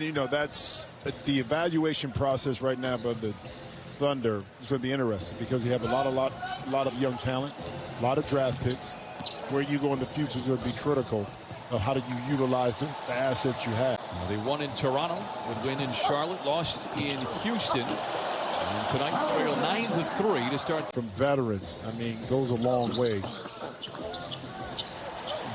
You know, that's the evaluation process right now by the Thunder is going to be interesting because you have a lot of young talent, a lot of draft picks. Where you go in the future is going to be critical of how do you utilize the assets you have. They won in Toronto, would win in Charlotte, lost in Houston. And tonight trail 9-3 to start. From veterans, I mean, goes a long way.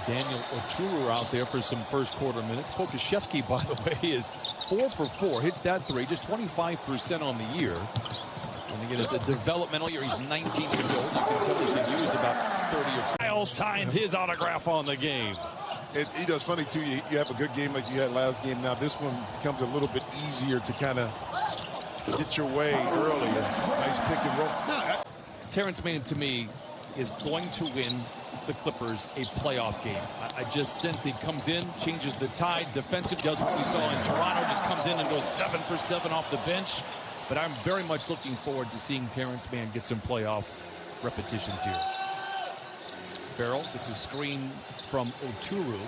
Daniel Oturu out there for some first quarter minutes. Pokusevski, by the way, is 4 for 4. Hits that three, just 25% on the year. And again, it's a developmental year. He's 19 years old. You can tell he can use about 30 or 40. Kyle signs his autograph on the game. It's funny, too. You have a good game like you had last game. Now, this one becomes a little bit easier to kind of get your way early. Nice pick and roll. Terrence Mann, to me, is going to win the Clippers a playoff game. I just sense he comes in, changes the tide, defensive, does what we saw in Toronto, just comes in and goes 7 for 7 off the bench. But I'm very much looking forward to seeing Terrence Mann get some playoff repetitions here. Farrell gets a screen from Oturu.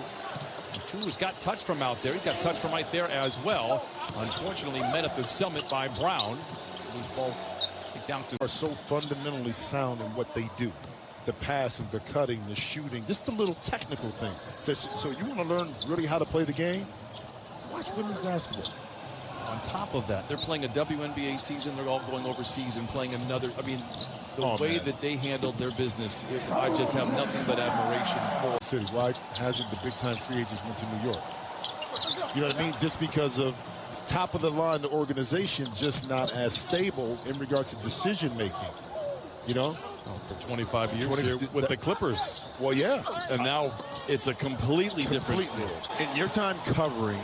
Oturu's got touch from out there. He got touch from right there as well. Unfortunately, met at the summit by Brown. Loose ball down to. Are so fundamentally sound in what they do. The passing, the cutting, the shooting, just the little technical thing. So you want to learn really how to play the game? Watch women's basketball. On top of that, they're playing a WNBA season. They're all going overseas and playing another. I mean, the way that they handled their business, I just have nothing but admiration for. City, why hasn't the big-time free agents went to New York? You know what I mean? Just because of top of the line, the organization just not as stable in regards to decision-making. You know? For 25 years here with the Clippers. Well, yeah. And now it's a completely different world. In your time covering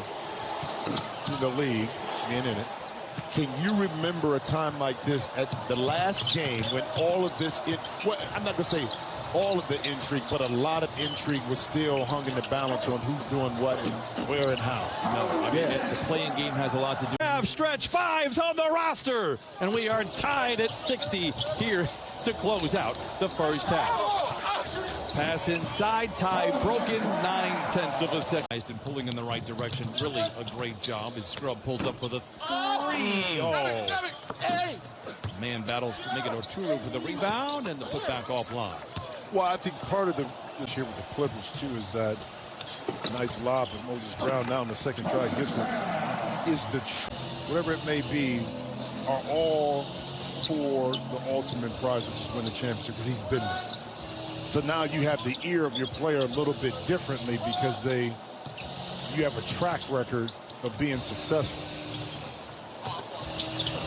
the league, being in it, can you remember a time like this at the last game when all of this, well, I'm not going to say all of the intrigue, but a lot of intrigue was still hung in the balance on who's doing what and where and how? No, I mean, the playing game has a lot to do. We have stretch fives on the roster, and we are tied at 60 here to close out the first half. Pass inside, tie broken, 9/10 of a second. And pulling in the right direction, really a great job as Scrub pulls up for the three. Oh, man battles for making Oturu for the rebound and the putback offline. Well, I think part of this here with the Clippers too is that nice lob of Moses Brown now in the second try gets it. Is the whatever it may be are all for the ultimate prize, which is win the championship, because he's been there. So now you have the ear of your player a little bit differently because you have a track record of being successful.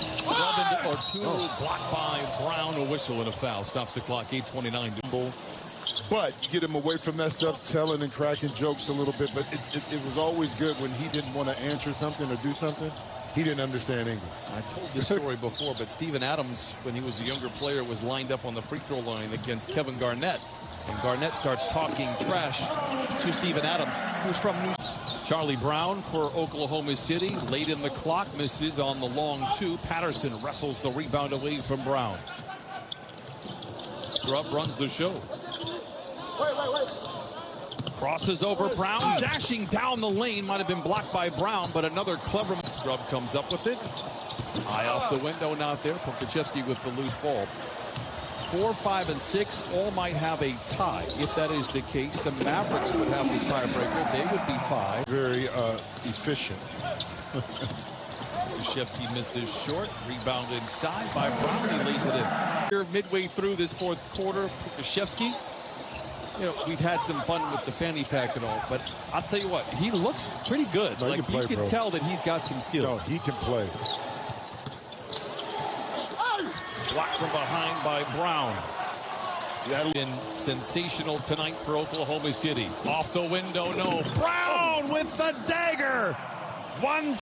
Scrub into Oturu, blocked by Brown, a whistle and a foul. Stops the clock, 8:29. But you get him away from that stuff, telling and cracking jokes a little bit. But it was always good when he didn't want to answer something or do something. He didn't understand English. I told this story before, but Steven Adams, when he was a younger player, was lined up on the free throw line against Kevin Garnett. And Garnett starts talking trash to Steven Adams, who's from New York. Charlie Brown for Oklahoma City. Late in the clock, misses on the long two. Patterson wrestles the rebound away from Brown. Scrub runs the show. Crosses over Brown, dashing down the lane. Might have been blocked by Brown, but another clever Scrub comes up with it. Eye off the window, not there. Pokusevski with the loose ball. 4, 5, and 6 all might have a tie. If that is the case, the Mavericks would have the tiebreaker. They would be 5. Very efficient. Pokusevski misses short. Rebound inside by Brown. He lays it in. Here midway through this fourth quarter, Pokusevski. You know, we've had some fun with the fanny pack and all, but I'll tell you what, he looks pretty good. No, like, you can tell that he's got some skills. No, he can play. Blocked from behind by Brown. That's been sensational tonight for Oklahoma City. Off the window, no. Brown with the dagger. One